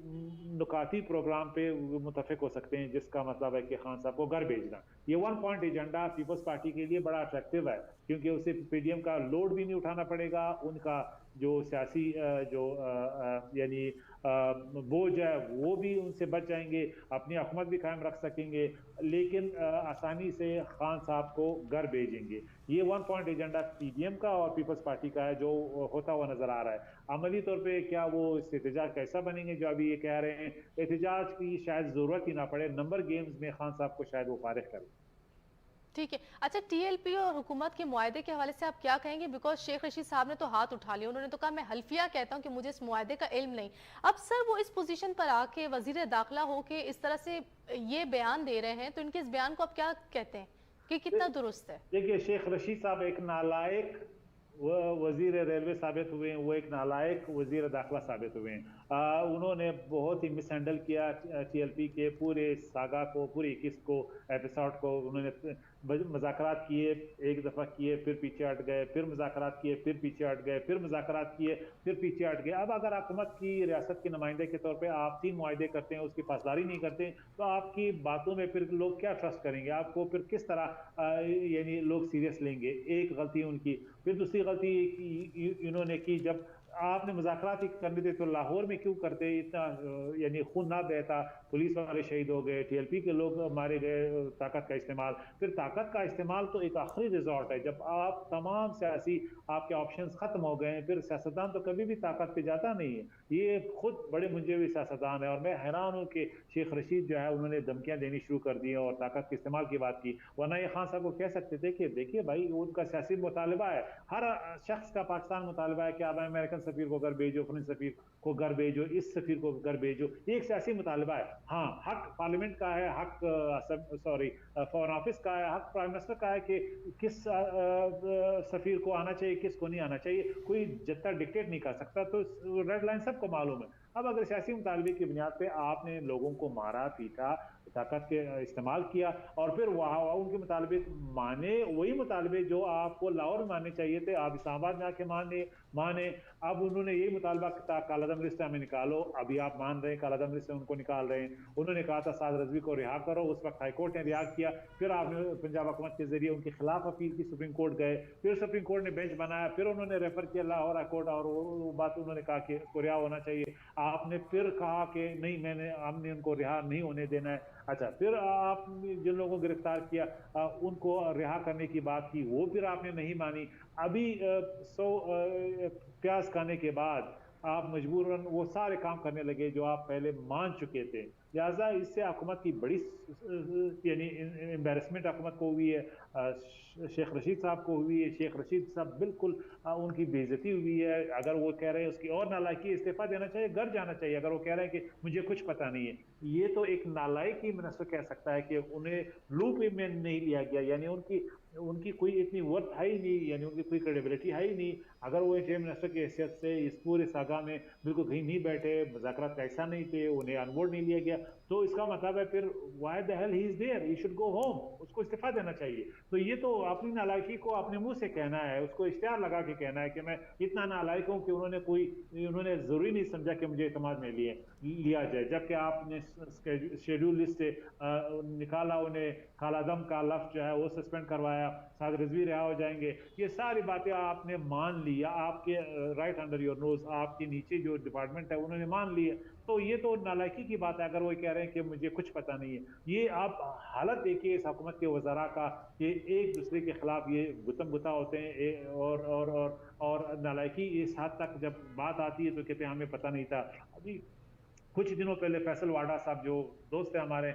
नुकाती प्रोग्राम पे मुतफिक हो सकते हैं, जिसका मतलब है कि खान साहब को घर भेजना। ये one point agenda people's party के लिए बड़ा अट्रैक्टिव है, क्योंकि उसे पीडीएम का लोड भी नहीं उठाना पड़ेगा, उनका जो सियासी यानी बोझ है वो भी उनसे बच जाएंगे, अपनी हुकूमत भी कायम रख सकेंगे, लेकिन आसानी से खान साहब को घर भेजेंगे। ये वन पॉइंट एजेंडा पीडीएम का और पीपल्स पार्टी का है, जो होता हुआ नजर आ रहा है। अमली तौर पे क्या वो इस एहतजाज कैसा बनेंगे जो अभी ये कह रहे हैं, एहतजाज की शायद जरूरत ही ना पड़े, नंबर गेम्स में खान साहब को शायद वो फारिग करें। ठीक है। अच्छा, टीएलपी और हुकूमत के मुआहदे के हवाले से आप क्या कहेंगे? बिकॉज शेख रशीद साहब ने तो हाथ उठा लिया, उन्होंने तो कहा मैं हल्फिया कहता हूं कि मुझे इस मुआहदे का इल्म नहीं। अब सर वो इस पोजीशन पर आके वजीर दाखिला हो के इस तरह से ये बयान दे रहे हैं, तो इनके इस बयान को आप क्या कहते हैं कि कितना दुरुस्त है? देखिए, शेख रशीद साहब एक नालायक वजीर रेलवे साबित हुए हैं, वो एक नालायक वजीर दाखिला साबित हुए हैं। उन्होंने बहुत ही मिसहैंडल किया टीएलपी के पूरे सागा को, पूरे 21 को एपिसोड को। उन्होंने मुज़ाकरात किए, एक दफ़ा किए, फिर पीछे हट गए, फिर मुज़ाकरात किए, फिर पीछे हट गए, फिर मुज़ाकरात किए, फिर पीछे हट गए। अब अगर हुकूमत की रियासत के नुमाइंदे के तौर पर आप 3 मुआहदे करते हैं, उसकी पासदारी नहीं करते, तो आपकी बातों में फिर लोग क्या ट्रस्ट करेंगे? आपको फिर किस तरह यानी लोग सीरियस लेंगे? एक गलती उनकी। फिर दूसरी गलती इन्होंने की, जब आपने मुज़ाकरात ही करने थे तो लाहौर में क्यों करते? इतना यानी खून ना बहता, पुलिस वाले शहीद हो गए, टीएलपी के लोग मारे गए, ताकत का इस्तेमाल। फिर ताकत का इस्तेमाल तो एक आखिरी रिजॉर्ट है, जब आप तमाम सियासी आपके ऑप्शंस खत्म हो गए हैं, फिर सियासतदान तो कभी भी ताकत पे जाता नहीं है। ये खुद बड़े मुंजे हुए सियासतदान है, और मैं हैरान हूँ कि शेख रशीद जो है उन्होंने धमकियां देनी शुरू कर दी और ताकत के इस्तेमाल की बात की। वरना ये खान साहब को कह सकते थे कि देखिए भाई, उनका सियासी मुतालबा है, हर शख्स का पाकिस्तान मुतालबा है कि आप अमेरिकन सफीर को घर भेजो, फ्रेंच सफीर को घर भेजो, इस सफीर को घर भेजो। ये एक सियासी मुतालबा है। हाँ, हक पार्लियामेंट का है, हक सॉरी फॉरेन ऑफिस का है, हक प्राइम मिनिस्टर का है कि किस सफीर को आना चाहिए, किस को नहीं आना चाहिए। कोई जत्था डिक्टेट नहीं कर सकता, तो रेड लाइन सबको मालूम है। अब अगर सियासी मुतालबे की बुनियाद पे आपने लोगों को मारा पीटा, ताकत के इस्तेमाल किया, और फिर वहाँ उनके मुतालबे माने, वही मुतालबे जो आपको लाहौर में मानने चाहिए थे, आप इस्लामाबाद में आके माने। अब उन्होंने यही मुतालबा था, कालादम लिस्ट हमें निकालो, अभी आप मान रहे हैं कालादम लिस्ट से उनको निकाल रहे हैं। उन्होंने कहा था साद रजवी को रिहा करो, उस वक्त हाईकोर्ट ने रिहा किया, फिर आपने पंजाब हुकूमत के जरिए उनके खिलाफ अपील की, सुप्रीम कोर्ट गए, फिर सुप्रीम कोर्ट ने बेंच बनाया, फिर उन्होंने रेफर किया लाहौर हाईकोर्ट, और वो बात उन्होंने कहा कि रिहा होना चाहिए। आपने फिर कहा कि नहीं, हमने उनको रिहा नहीं होने देना है। अच्छा, फिर आपने जिन लोगों को गिरफ्तार किया उनको रिहा करने की बात की, वो फिर आपने नहीं मानी। अभी 100 प्याज खाने के बाद आप मजबूरन वो सारे काम करने लगे जो आप पहले मान चुके थे। लिहाजा इससे हुकूमत की बड़ी यानी एम्बेरसमेंट हुकूमत को हुई है, शेख रशीद साहब को हुई है। शेख रशीद साहब बिल्कुल उनकी बेइज्जती हुई है। अगर वो कह रहे हैं उसकी और नालायकी, इस्तीफा देना चाहिए, घर जाना चाहिए। अगर वो कह रहे हैं कि मुझे कुछ पता नहीं है, ये तो एक नालायक ही मिनिस्टर कह सकता है कि उन्हें लूप में नहीं लिया गया, यानी उनकी उनकी कोई इतनी वर्थ है ही नहीं, यानी उनकी कोई क्रेडिबिलिटी है ही नहीं। अगर वो इंटीरियर मिनिस्टर की हैसियत से इस पूरे सागा में बिल्कुल कहीं नहीं बैठे, मुज़ाकरात ऐसा नहीं थे, उन्हें अनबोर्ड नहीं लिया गया, तो इसका मतलब है फिर why the hell he is there, he should go home, उसको इस्तीफा देना चाहिए। तो ये तो अपनी नालायकी को अपने मुंह से कहना है, उसको इश्तिहार लगा के कहना है कि मैं इतना नालायक हूँ कि उन्होंने जरूरी नहीं समझा कि मुझे इत्मीनान में लिया जाए, जबकि आपने शेड्यूल लिस्ट से निकाला उन्हें, कालादम का लफ्ज जो है वो सस्पेंड करवाया, साद रिजवी रिहा हो जाएंगे। ये सारी बातें आपने मान ली, आपके राइट अंडर योर नोज, आपके नीचे जो डिपार्टमेंट है उन्होंने मान लिए। तो ये तो नालायकी की बात है अगर वो कह रहे हैं कि मुझे कुछ पता नहीं है। ये आप हालत देखिए इस हुकूमत के वज़रा का, कि एक दूसरे के खिलाफ ये गुतम गुता होते हैं, और नालायकी इस हद तक जब बात आती है तो कहते हैं हमें पता नहीं था। अभी कुछ दिनों पहले फैसल वाडा साहब जो दोस्त हैं हमारे,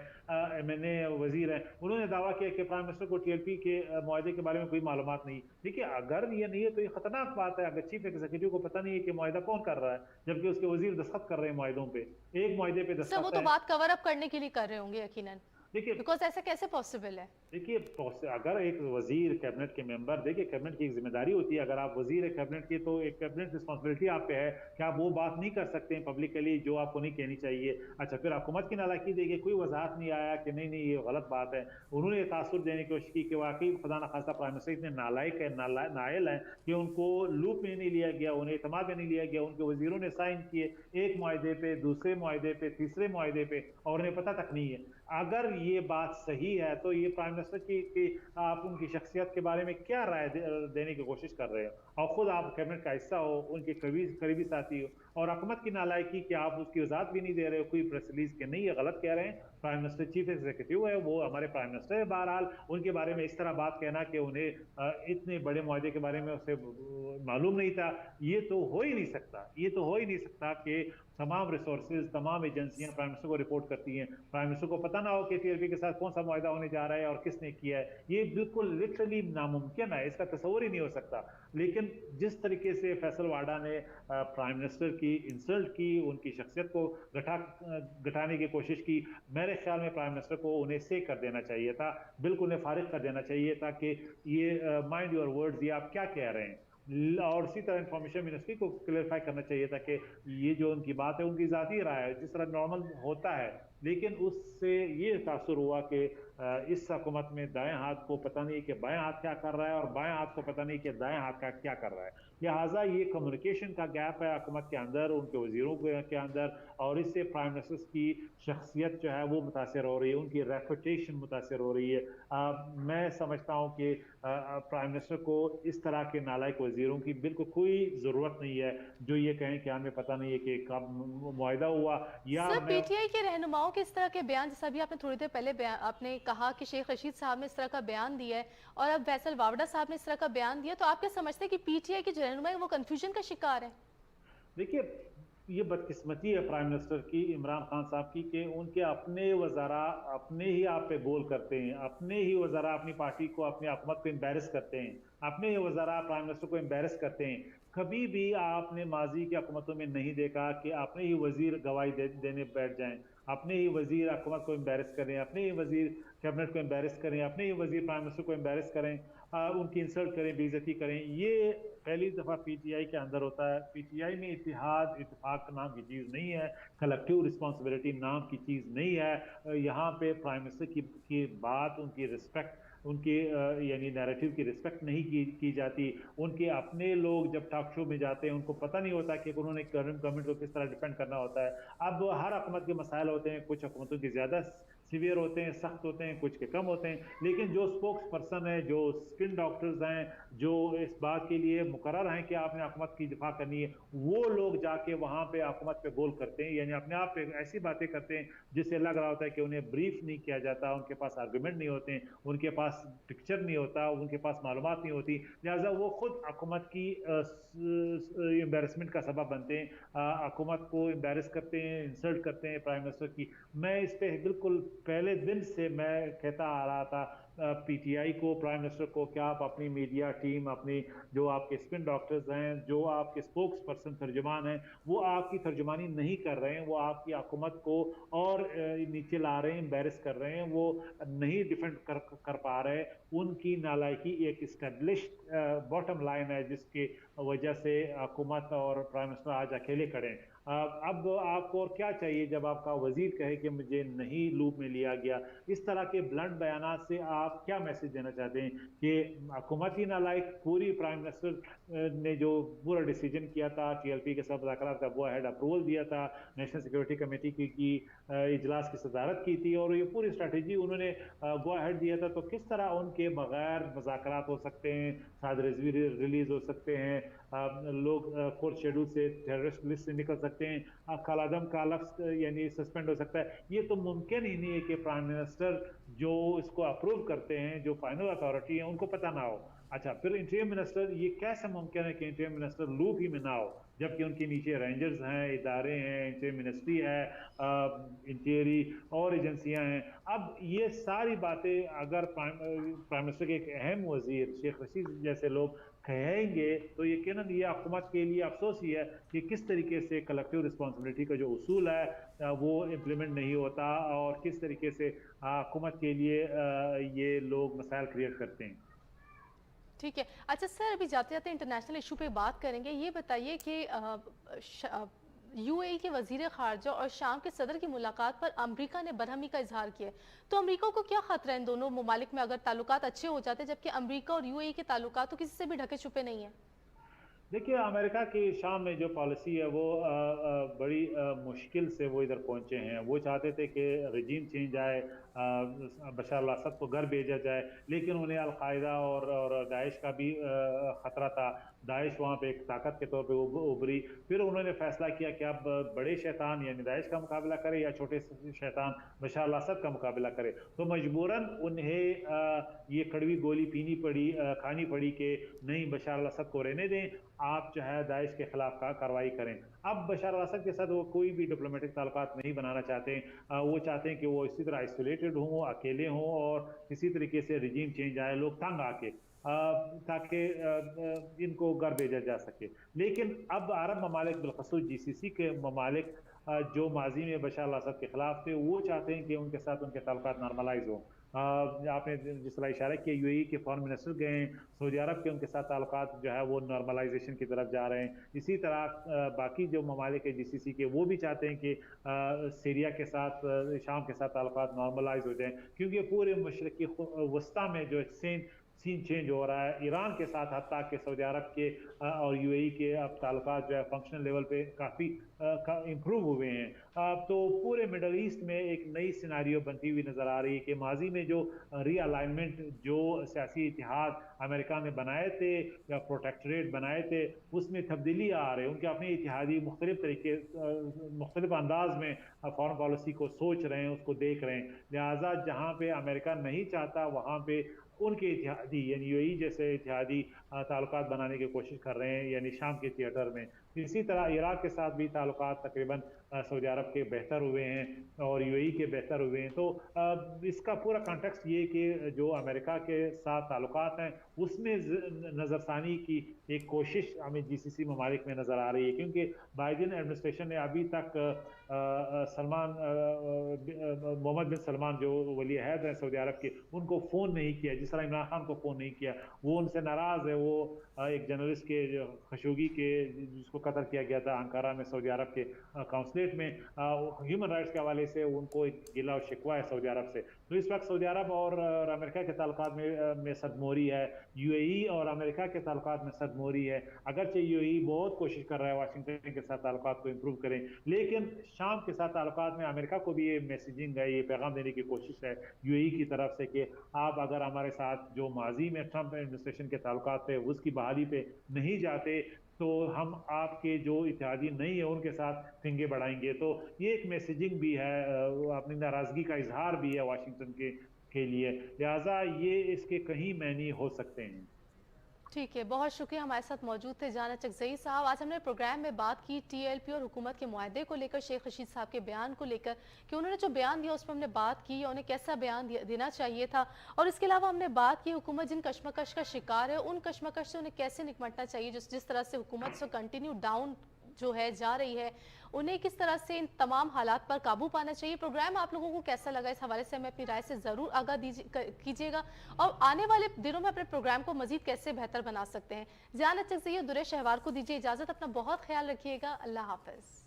एमएनए वजीर हैं, उन्होंने दावा किया कि प्राइम मिनिस्टर को टीएलपी के मुआहदे के बारे में कोई मालूमात नहीं। देखिए, अगर ये नहीं है तो ये खतरनाक बात है। अगर चीफ एग्जीक्यूटिव को पता नहीं है कि मुआहदा कौन कर रहा है, जबकि उसके वजीर दस्तखत कर रहे हैं मुआहदों पे, एक मुआहदे पे सर वो दस्तखत तो है। बात कवर अप करने के लिए कर रहे होंगे यकीनन, देखिए बिकॉज ऐसा कैसे पॉसिबल है? देखिए अगर एक वजीर कैबिनेट के मेंबर, देखिए कैबिनेट की एक जिम्मेदारी होती है, अगर आप वजीर है कैबिनेट की तो एक कैबिनेट रिस्पॉन्सिबिलिटी आप पे है कि आप वो बात नहीं कर सकते हैं पब्लिकली जो आपको नहीं कहनी चाहिए। अच्छा, फिर हुकूमत की नालायकी देखिए, कोई वजाहत नहीं आया कि नहीं नहीं ये गलत बात है। उन्होंने तासुर देने की कोशिश की कि वाकई खुदा न खास्ता प्राइम मिनिस्टर इतने नालायक है, नायल है कि उनको लूप में नहीं लिया गया, उन्हें इतमाद में नहीं लिया गया। उनके वजीरों ने साइन किए एक मुआहदे पे, दूसरे मुआहदे पे, तीसरे मुआहदे पे, और उन्हें पता तक नहीं है। अगर ये बात सही है तो ये प्राइम मिनिस्टर की आप उनकी शख्सियत के बारे में क्या राय देने की कोशिश कर रहे हो, और खुद आप कैबिनेट का हिस्सा हो, उनके करीबी साथी हो, और हुकूमत की नालायकी कि आप उसकी वजाहत भी नहीं दे रहे हो कोई प्रेस रिलीज के, नहीं, ये गलत कह रहे हैं। प्राइम मिनिस्टर चीफ एग्जीक्यूटिव है, वो हमारे प्राइम मिनिस्टर है, बहरहाल उनके बारे में इस तरह बात कहना कि उन्हें इतने बड़े मुआहदे के बारे में उसे मालूम नहीं था, ये तो हो ही नहीं सकता। ये तो हो ही नहीं सकता कि तमाम रिसोर्सेज, तमाम एजेंसियां प्राइम मिनिस्टर को रिपोर्ट करती हैं, प्राइम मिनिस्टर को पता ना हो कि टीएलपी के साथ कौन सा मुआहदा होने जा रहा है और किसने किया है। ये बिल्कुल लिटरली नामुमकिन है, इसका तस्वर ही नहीं हो सकता। लेकिन जिस तरीके से फैसल वाडा ने प्राइम मिनिस्टर की इंसल्ट की, उनकी शख्सियत को घटाने की कोशिश की, मेरे ख्याल में प्राइम मिनिस्टर को उन्हें से कर देना चाहिए था, बिल्कुल उन्हें फारिग कर देना चाहिए था कि ये माइंड योर वर्ड्स, ये आप क्या कह रहे हैं। और इसी तरह इंफॉर्मेशन मिनिस्ट्री को क्लेरिफाई करना चाहिए था कि ये जो उनकी बात है उनकी जाती राय है, जिस तरह नॉर्मल होता है। लेकिन उससे ये तासुर हुआ कि इस हुकूमत में दाएं हाथ को पता नहीं कि बाएं हाथ क्या कर रहा है, और बाएं हाथ को पता नहीं कि दाएं हाथ का क्या कर रहा है। लिहाजा ये कम्युनिकेशन का गैप है हुकूमत के अंदर, उनके वजीरों के अंदर, और इससे प्राइम मिनिस्टर की शख्सियत जो है वो मुतासर हो रही है, उनकी रेपुटेशन मुतासर हो रही है। मैं समझता हूँ कि प्राइम मिनिस्टर को इस तरह के नालायक वजीरों की बिल्कुल कोई ज़रूरत नहीं है जो ये कहें कि हमें पता नहीं है कि कब मुआहदा हुआ। या सर मैं पीटीआई के रहनुमाओं के इस तरह के बयान, जैसा भी आपने थोड़ी देर पहले आपने कहा कि शेख रशीद साहब ने इस तरह का बयान दिया है और अब फैसल वावड़ा साहब ने इस तरह का बयान दिया, तो आप क्या समझते हैं कि पीटीआई के जो रहनुमा है वो कंफ्यूजन का शिकार है? देखिए, ये बदकिस्मती है प्राइम मिनिस्टर की, इमरान खान साहब की, कि उनके अपने वज़रा अपने ही आप पे गोल करते हैं, अपने ही वज़रा अपनी पार्टी को, अपनी हुकूमत को एम्बेरस करते हैं, अपने ही वज़रा प्राइम मिनिस्टर को एम्बेरस करते हैं। कभी भी आपने माजी की हुकूमतों में नहीं देखा कि अपने ही वजीर गवाही देने बैठ जाएं, अपने ही वजीर हुकूमत को एम्बेरस करें, अपने ही वजीर कैबिनेट को एम्बेरस करें, अपने ही वजीर प्राइम मिनिस्टर को एम्बेरस करें, उनकी इंसल्ट करें, बेइज्जती करें। ये पहली दफ़ा पीटीआई के अंदर होता है। पीटीआई में इत्तेहाद इत्तेफाक नाम की चीज़ नहीं है, कलेक्टिव रिस्पॉन्सिबिलिटी नाम की चीज़ नहीं है। यहाँ पे प्राइम मिनिस्टर की बात, उनकी रिस्पेक्ट, उनके यानी नैरेटिव की रिस्पेक्ट नहीं की जाती। उनके अपने लोग जब टॉक शो में जाते हैं उनको पता नहीं होता कि उन्होंने गवर्नमेंट को किस तरह डिपेंड करना होता है। अब हर हुकूमत के मसाइल होते हैं, कुछ हुकूमतों के ज़्यादा सीवियर होते हैं, सख्त होते हैं, कुछ के कम होते हैं, लेकिन जो स्पोक्स पर्सन है, जो स्किन डॉक्टर्स हैं, जो इस बात के लिए मुकर्रर हैं कि आपने हुकूमत की दिफा करनी है, वो लोग जाके वहाँ पे हुकूमत पे गोल करते हैं, यानी अपने आप पे ऐसी बातें करते हैं जिससे लग रहा होता है कि उन्हें ब्रीफ नहीं किया जाता, उनके पास आर्गूमेंट नहीं होते हैं, उनके पास पिक्चर नहीं होता, उनके पास मालूमात नहीं होती, लिहाजा वो खुद हुकूमत की एम्बेरसमेंट का सबब बनते हैं, हुकूमत को एम्बेरस करते हैं, इंसल्ट करते हैं प्राइम मिनिस्टर की। मैं इस पर बिल्कुल पहले दिन से मैं कहता आ रहा था पीटीआई को, प्राइम मिनिस्टर को, क्या आप अपनी मीडिया टीम, अपनी जो आपके स्किन डॉक्टर्स हैं, जो आपके स्पोक्स पर्सन तर्जुमान हैं, वो आपकी तर्जुमानी नहीं कर रहे हैं, वो आपकी हुकूमत को और नीचे ला रहे हैं, एम्बेरस कर रहे हैं, वो नहीं डिफेंड कर पा रहे। उनकी नालायकी एक इस्टेब्लिश्ड बॉटम लाइन है जिसकी वजह से हुकूमत और प्राइम मिनिस्टर आज अकेले खड़े हैं। अब आपको और क्या चाहिए जब आपका वजीर कहे कि मुझे नहीं लूप में लिया गया। इस तरह के ब्लंट बयानात से आप क्या मैसेज देना चाहते हैं कि हुकूमत ही नालायक, पूरी प्राइम मिनिस्टर ने जो पूरा डिसीजन किया था, टीएलपी के सब मुज़ाकरात का गो अहेड अप्रूवल दिया था, नेशनल सिक्योरिटी कमेटी की इजलास की सदारत की थी और ये पूरी स्ट्रैटेजी उन्होंने गो अहेड दिया था, तो किस तरह उनके बगैर मुज़ाकरात हो सकते हैं, साद रिजवी रिलीज हो सकते हैं, लोग फोर्थ शेड्यूल से टेररिस्ट लिस्ट से निकल सकते हैं, कालादम का लफ्ज यानी सस्पेंड हो सकता है। ये तो मुमकिन ही नहीं है कि प्राइम मिनिस्टर जो इसको अप्रूव करते हैं, जो फाइनल अथॉरिटी है, उनको पता ना हो। अच्छा, फिर इंटीरियर मिनिस्टर, ये कैसे मुमकिन है कि इंटीरियर मिनिस्टर लूप ही में ना हो, जबकि उनके नीचे रेंजर्स हैं, इदारे हैं, इंटीरियर मिनिस्ट्री है, इंटीरियरी और एजेंसियां हैं। अब ये सारी बातें अगर प्राइम मिनिस्टर के एक अहम वजीर शेख रशीद जैसे लोग कहेंगे तो यकीनन ये हुकूमत के लिए अफसोस ही है कि किस तरीके से कलेक्टिव रिस्पॉन्सिबिलिटी का जो उसूल है वो इम्प्लीमेंट नहीं होता, और किस तरीके से हुकूमत के लिए ये लोग मसाइल क्रिएट करते हैं। ठीक है। अच्छा सर, अभी जाते जाते इंटरनेशनल इशू पे बात करेंगे। ये बताइए कि यूएई के वजीर खारजा और शाम के सदर की मुलाकात पर अमेरिका ने बरहमी का इजहार किया, तो अमेरिका को क्या खतरा है इन दोनों ममालिक में अगर ताल्लुकात अच्छे हो जाते, जबकि अमेरिका और यूएई के ताल्लुकात तो किसी से भी ढके छुपे नहीं है? देखिए, अमेरिका की शाम में जो पॉलिसी है वो बड़ी मुश्किल से वो इधर पहुंचे हैं। वो चाहते थे कि रजीम चेंज आए, बशर अल असद को घर भेजा जाए, लेकिन उन्हें अलकायदा और दाइश का भी ख़तरा था। दाइश वहाँ पे एक ताकत के तौर पे उभरी। फिर उन्होंने फैसला किया कि अब बड़े शैतान यानी दाइश का मुकाबला करे या छोटे शैतान बशर अल असद का मुकाबला करे। तो मजबूरन उन्हें ये कड़वी गोली पीनी पड़ी, खानी पड़ी कि नहीं, बशर अल असद को रहने दें, आप जो है दाइश के खिलाफ कार्रवाई करें। अब बशर अल असद के साथ वो कोई भी डिप्लोमेटिक ताल्लुकात नहीं बनाना चाहते। वो चाहते हैं कि वो इसी तरह आइसोलेटेड हों, अकेले हों, और किसी तरीके से रिजीम चेंज आए, लोग तंग आके ताकि इनको घर भेजा जा सके। लेकिन अब अरब ममालिक बिलखसूस जीसीसी के ममालिक जो माजी में बशर अल असद के खिलाफ थे, वो चाहते हैं कि उनके साथ उनके ताल्लुकात नॉर्मलाइज हो। आपने जिस तरह इशारा किया, यूएई के फॉरेन मिनिस्टर गए हैं, सऊदी अरब के उनके साथ ताल्लुकात जो है वो नॉर्मलाइजेशन की तरफ जा रहे हैं। इसी तरह बाकी जो ममालिक है जीसीसी के, वो भी चाहते हैं कि सीरिया के साथ, शाम के साथ ताल्लुकात नॉर्मलाइज हो जाएं, क्योंकि पूरे मशरक़ी वस्ता में जो सीन चेंज हो रहा है ईरान के साथ, हत्ता कि सऊदी अरब के और यूएई के अब ताल्लुकात जो है फंक्शनल लेवल पे काफ़ी इम्प्रूव हुए हैं। तो पूरे मिडल ईस्ट में एक नई सिनारियो बनती हुई नज़र आ रही है कि माजी में जो रीअलाइनमेंट, जो सियासी इतिहाद अमेरिका ने बनाए थे या प्रोटेक्टरेट बनाए थे, उसमें तब्दीली आ रही है। उनके अपने इतिहादी मुख्तलिफ तरीके, मुख्तलिफ अंदाज में फॉरेन पॉलिसी को सोच रहे हैं, उसको देख रहे हैं। लिहाजा जहाँ पे अमेरिका नहीं चाहता, वहाँ पे उनके इतिहादी यानी यूएई जैसे इतिहादी ताल्लुकात बनाने की कोशिश कर रहे हैं, यानी शाम के थिएटर में। इसी तरह इराक के साथ भी ताल्लुकात तकरीबन सऊदी अरब के बेहतर हुए हैं और यूएई के बेहतर हुए हैं। तो इसका पूरा कॉन्टेक्स्ट ये कि जो अमेरिका के साथ ताल्लुकात हैं उसमें नज़रसानी की एक कोशिश हमें जीसीसी ममालिक में नज़र आ रही है, क्योंकि बाइडेन एडमिनिस्ट्रेशन ने अभी तक मोहम्मद बिन सलमान जो वली अहद हैं सऊदी अरब के, उनको फ़ोन नहीं किया, जिस तरह इमरान खान को फ़ोन नहीं किया। वो उनसे नाराज़ है। वो एक जर्नलिस्ट के खशोगी के, जिसको कत्ल किया गया था अंकारा में सऊदी अरब के काउंसलेट में, ह्यूमन राइट्स के हवाले से उनको एक गिला और शिकवा है सऊदी अरब से। तो इस वक्त सऊदी अरब और अमेरिका के ताल्लुकात में सदमोरी है, यूएई और अमेरिका के ताल्लुकात में सदमोरी है। अगरचे यूएई बहुत कोशिश कर रहा है वाशिंगटन के साथ ताल्लुकात को इम्प्रूव करें, लेकिन शाम के साथ ताल्लुकात में अमेरिका को भी ये मैसेजिंग है, ये पैगाम देने की कोशिश है यूएई की तरफ से कि आप अगर हमारे साथ जो माजी में ट्रंप एडमिनिस्ट्रेशन के ताल्लुकात थे उसकी बहाली पे नहीं जाते, तो हम आपके जो इत्तेहादी नहीं है उनके साथ फिंगे बढ़ाएंगे। तो ये एक मैसेजिंग भी है, अपनी नाराज़गी का इजहार भी है वाशिंगटन के लिए। लिहाजा ये इसके कहीं मैनी हो सकते हैं। ठीक है, बहुत शुक्रिया। हमारे साथ मौजूद थे जाना चकजई साहब। आज हमने प्रोग्राम में बात की टीएलपी और हुकूमत के मुआहदे को लेकर, शेख रशीद साहब के बयान को लेकर कि उन्होंने जो बयान दिया उस पर हमने बात की, उन्हें कैसा बयान देना चाहिए था। और इसके अलावा हमने बात की हुकूमत जिन कशमकश का शिकार है, उन कशमकश से उन्हें कैसे निपटना चाहिए। जिस तरह से हुकूमत से कंटिन्यू डाउन जो है जा रही है, उन्हें किस तरह से इन तमाम हालात पर काबू पाना चाहिए। प्रोग्राम आप लोगों को कैसा लगा, इस हवाले से हमें अपनी राय से ज़रूर आगाह कीजिएगा, और आने वाले दिनों में अपने प्रोग्राम को मजीद कैसे बेहतर बना सकते हैं। ज़ियानत चकज़ई और दुरे शहवार को दीजिए इजाज़त। अपना बहुत ख्याल रखिएगा। अल्लाह हाफ़िज़।